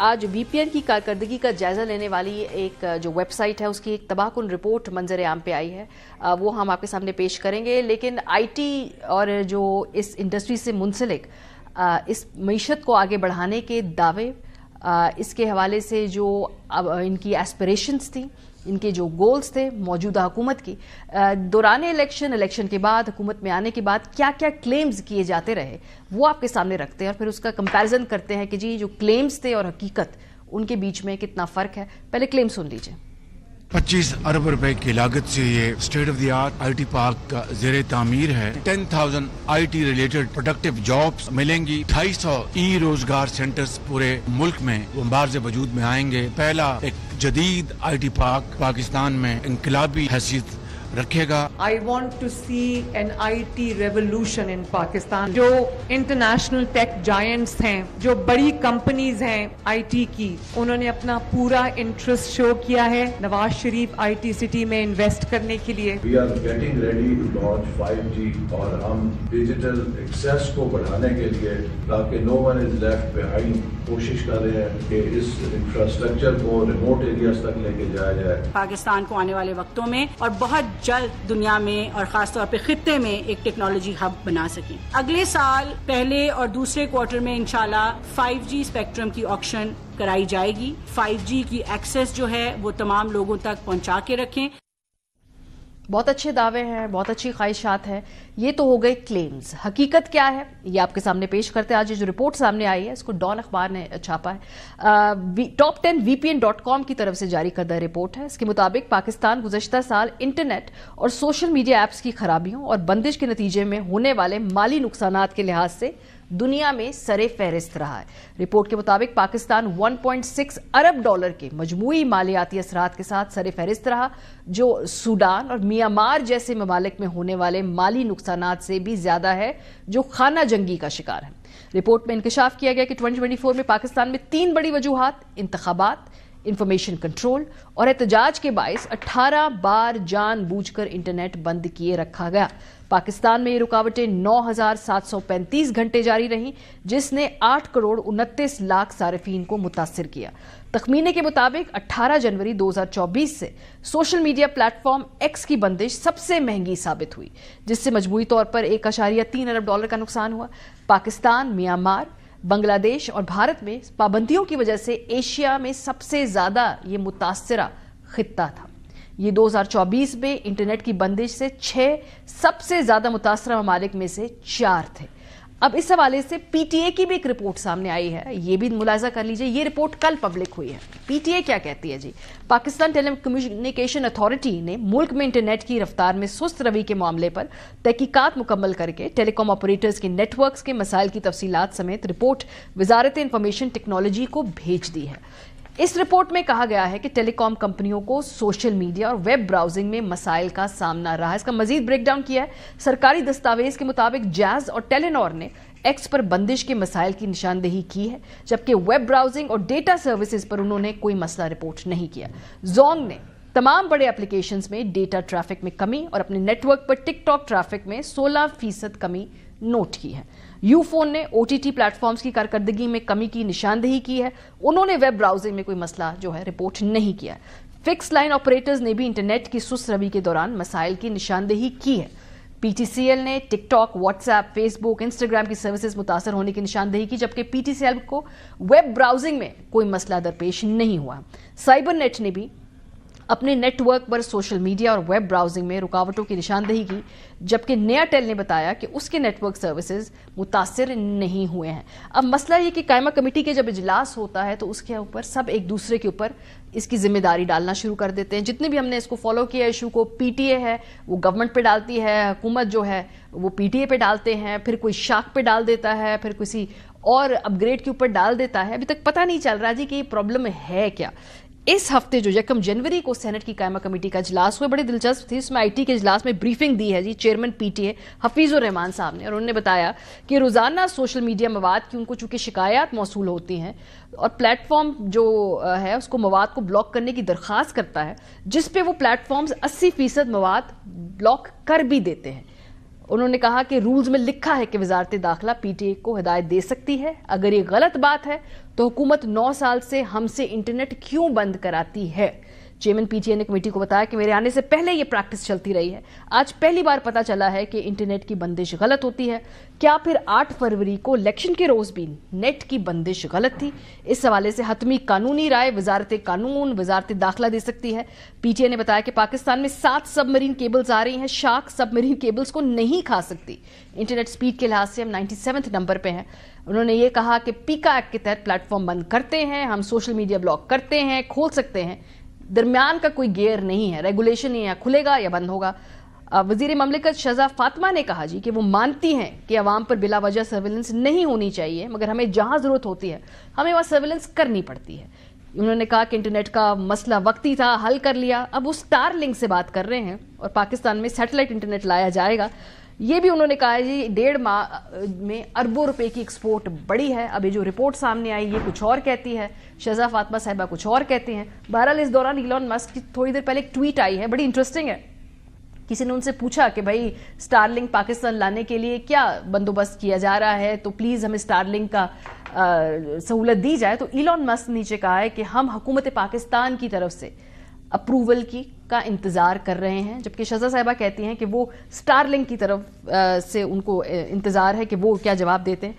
आज VPN की कारकर्दगी का जायजा लेने वाली एक जो वेबसाइट है उसकी एक तबाहकुन रिपोर्ट मंजर आम पे आई है, वो हम आपके सामने पेश करेंगे। लेकिन IT और जो इस इंडस्ट्री से मुंसलिक इस मईशत को आगे बढ़ाने के दावे, इसके हवाले से जो इनकी एस्पिरेशंस थी, इनके जो गोल्स थे मौजूदा हुकूमत की, दौरान इलेक्शन के बाद, हुकूमत में आने के बाद क्या क्या क्लेम्स किए जाते रहे, वो आपके सामने रखते हैं और फिर उसका कंपैरिजन करते हैं कि जी जो क्लेम्स थे और हकीकत, उनके बीच में कितना फ़र्क है। पहले क्लेम सुन लीजिए। 25 अरब रुपए की लागत से ये state of the art IT park का ज़ेरे तामीर है। 10,000 IT रिलेटेड प्रोडक्टिव जॉब्स मिलेंगी। 250 रोजगार सेंटर्स पूरे मुल्क में वंबार से वजूद में आएंगे। पहला एक जदीद IT पार्क पाकिस्तान में इंकलाबी हैसियत रखेगा। I want to see an IT revolution in Pakistan। जो इंटरनेशनल टेक जायंट्स हैं, जो बड़ी कंपनीज हैं IT की, उन्होंने अपना पूरा इंटरेस्ट शो किया है नवाज शरीफ IT सिटी में इन्वेस्ट करने के लिए। We are getting ready to launch 5G और हम डिजिटल एक्सेस को बढ़ाने के लिए, ताकि no one is left behind, कोशिश कर रहे हैं कि इस इंफ्रास्ट्रक्चर को रिमोट एरियाज तक लेके जाया जाए। पाकिस्तान को आने वाले वक्तों में और बहुत जल्द दुनिया में और खासतौर पे खित्ते में एक टेक्नोलॉजी हब बना सकें। अगले साल पहले और दूसरे क्वार्टर में इंशाल्लाह 5G स्पेक्ट्रम की ऑक्शन कराई जाएगी। 5G की एक्सेस जो है वो तमाम लोगों तक पहुंचा के रखें। बहुत अच्छे दावे हैं, बहुत अच्छी ख्वाहिशात हैं। ये तो हो गए क्लेम्स। हकीकत क्या है ये आपके सामने पेश करते हैं। आज जो रिपोर्ट सामने आई है, इसको डॉन अखबार ने छापा है। टॉप 10 VPN.com की तरफ से जारी करदा रिपोर्ट है। इसके मुताबिक पाकिस्तान गुज़श्ता साल इंटरनेट और सोशल मीडिया ऐप्स की खराबियों और बंदिश के नतीजे में होने वाले माली नुकसानात के लिहाज से दुनिया में सरे फहरिस्त रहा है। रिपोर्ट के मुताबिक पाकिस्तान 1.6 अरब डॉलर के मजमूई मालियाती असरात के साथ सरे फहरिस्त रहा, जो सूडान और म्यांमार जैसे ममालिक में होने वाले माली नुकसानात से भी ज्यादा है, जो खाना जंगी का शिकार है। रिपोर्ट में इंकशाफ किया गया कि 2024 में पाकिस्तान में 3 बड़ी वजूहात, इंतखाबात, इंफॉर्मेशन कंट्रोल और एहतजाज के बायस 18 बार जानबूझकर इंटरनेट बंद किए रखा गया। पाकिस्तान में ये रुकावटें 9,735 घंटे जारी रहीं, जिसने 8 करोड़ 29 लाख सारिफीन को मुतासिर किया। तखमीने के मुताबिक 18 जनवरी 2024 से सोशल मीडिया प्लेटफॉर्म X की बंदिश सबसे महंगी साबित हुई, जिससे मजमूई तौर पर 1.3 अरब डॉलर का नुकसान हुआ। पाकिस्तान, म्यांमार, बांग्लादेश और भारत में पाबंदियों की वजह से एशिया में सबसे ज्यादा ये मुतासिरा खित्ता था। ये 2024 में इंटरनेट की बंदिश से 6 सबसे ज्यादा मुतासरा ममालिक में से 4 थे। अब इस हवाले से PTA की भी एक रिपोर्ट सामने आई है, ये भी मुलाजा कर लीजिए। ये रिपोर्ट कल पब्लिक हुई है। PTA क्या कहती है जी? पाकिस्तान टेलीकम्युनिकेशन अथॉरिटी ने मुल्क में इंटरनेट की रफ्तार में सुस्त रवि के मामले पर तहकीकात मुकम्मल करके टेलीकॉम ऑपरेटर्स के नेटवर्क्स के मसाइल की तफसीलात समेत रिपोर्ट वजारत इंफॉर्मेशन टेक्नोलॉजी को भेज दी है। इस रिपोर्ट में कहा गया है कि टेलीकॉम कंपनियों को सोशल मीडिया और वेब ब्राउजिंग में मसाइल का सामना रहा है। इसका मजीद ब्रेकडाउन किया है। सरकारी दस्तावेज के मुताबिक जैज और टेलीनॉर ने X पर बंदिश के मसाइल की निशानदेही की है, जबकि वेब ब्राउजिंग और डेटा सर्विसेज पर उन्होंने कोई मसला रिपोर्ट नहीं किया। जोंग ने तमाम बड़े एप्लीकेशंस में डेटा ट्रैफिक में कमी और अपने नेटवर्क पर टिकटॉक ट्रैफिक में 16% कमी नोट की है। यूफोन ने OTT प्लेटफॉर्म्स की कारकर्दगी में कमी की निशानदेही की है। उन्होंने वेब ब्राउजिंग में कोई मसला जो है रिपोर्ट नहीं किया। फिक्स लाइन ऑपरेटर्स ने भी इंटरनेट की सुस्त रवि के दौरान मसाइल की निशानदेही की है। PTCL ने टिकटॉक, व्हाट्सएप, फेसबुक, इंस्टाग्राम की सर्विसेज मुतासर होने की निशानदेही की, जबकि PTCL को वेब ब्राउजिंग में कोई मसला दरपेश नहीं हुआ। साइबर नेट ने भी अपने नेटवर्क पर सोशल मीडिया और वेब ब्राउजिंग में रुकावटों की निशानदेही की, जबकि नयाटेल ने बताया कि उसके नेटवर्क सर्विसेज मुतासिर नहीं हुए हैं। अब मसला ये कि कायमा कमेटी के जब इजलास होता है तो उसके ऊपर सब एक दूसरे के ऊपर इसकी जिम्मेदारी डालना शुरू कर देते हैं। जितने भी हमने इसको फॉलो किया इशू को, PTA है वो गवर्नमेंट पे डालती है, हुकूमत जो है वो PTA पे डालते हैं, फिर कोई शाख पे डाल देता है, फिर किसी और अपग्रेड के ऊपर डाल देता है। अभी तक पता नहीं चल रहा जी कि ये प्रॉब्लम है क्या। इस हफ्ते जो 1 जनवरी को सेनेट की कायमा कमेटी का इजलास हुआ, बड़ी दिलचस्प थी। इसमें IT के इजलास में ब्रीफिंग दी है जी चेयरमैन PTA हफीजुर रहमान साहब ने, और उन्होंने बताया कि रोजाना सोशल मीडिया मवाद की उनको चूंकि शिकायत मौसूल होती हैं और प्लेटफॉर्म जो है उसको मवाद को ब्लॉक करने की दरख्वास्त करता है, जिस पे वो प्लेटफॉर्म्स 80% मवाद ब्लॉक कर भी देते हैं। उन्होंने कहा कि रूल्स में लिखा है कि वजारत दाखिला PTA को हिदायत दे सकती है, अगर ये गलत बात है तो हुकूमत 9 साल से हमसे इंटरनेट क्यों बंद कराती है? चेयरमैन पीटीआई ने कमेटी को बताया कि मेरे आने से पहले ये प्रैक्टिस चलती रही है, आज पहली बार पता चला है कि इंटरनेट की बंदिश गलत होती है। क्या फिर 8 फरवरी को इलेक्शन के रोज भी नेट की बंदिश गलत थी? इस हवाले से हतमी कानूनी राय वजारत कानून, वजारत दाखिला दे सकती है। पीटीआई ने बताया कि पाकिस्तान में 7 सबमरीन केबल्स आ रही हैं, शार्क सबमरीन केबल्स को नहीं खा सकती। इंटरनेट स्पीड के लिहाज से हम 97वें नंबर पे हैं। उन्होंने ये कहा कि पीका एक्ट के तहत प्लेटफॉर्म बंद करते हैं, हम सोशल मीडिया ब्लॉक करते हैं, खोल सकते हैं, दरमियान का कोई गेयर नहीं है, रेगुलेशन ही या खुलेगा या बंद होगा। वजीर ममलिकत शहजा फातिमा ने कहा जी कि वो मानती हैं कि अवाम पर बिला वजह सर्विलेंस नहीं होनी चाहिए, मगर हमें जहां जरूरत होती है हमें वहां सर्विलेंस करनी पड़ती है। उन्होंने कहा कि इंटरनेट का मसला वक्ती था, हल कर लिया, अब वो स्टारलिंक से बात कर रहे हैं और पाकिस्तान में सैटेलाइट इंटरनेट लाया जाएगा। ये भी उन्होंने कहा है जी 1.5 माह में अरबों रुपए की एक्सपोर्ट बढ़ी है। अभी जो रिपोर्ट सामने आई ये कुछ और कहती है, शहजा फातिमा साहिबा कुछ और कहती हैं। बहरहाल इस दौरान इलॉन मस्क की थोड़ी देर पहले एक ट्वीट आई है, बड़ी इंटरेस्टिंग है। किसी ने उनसे पूछा कि भाई स्टारलिंक पाकिस्तान लाने के लिए क्या बंदोबस्त किया जा रहा है, तो प्लीज हमें स्टारलिंक का सहूलत दी जाए। तो इलॉन मस्क नीचे कहा है कि हम हुकूमत पाकिस्तान की तरफ से अप्रूवल का इंतजार कर रहे हैं, जबकि शहजा साहिबा कहती हैं कि वो स्टारलिंक की तरफ से उनको इंतजार है कि वो क्या जवाब देते हैं।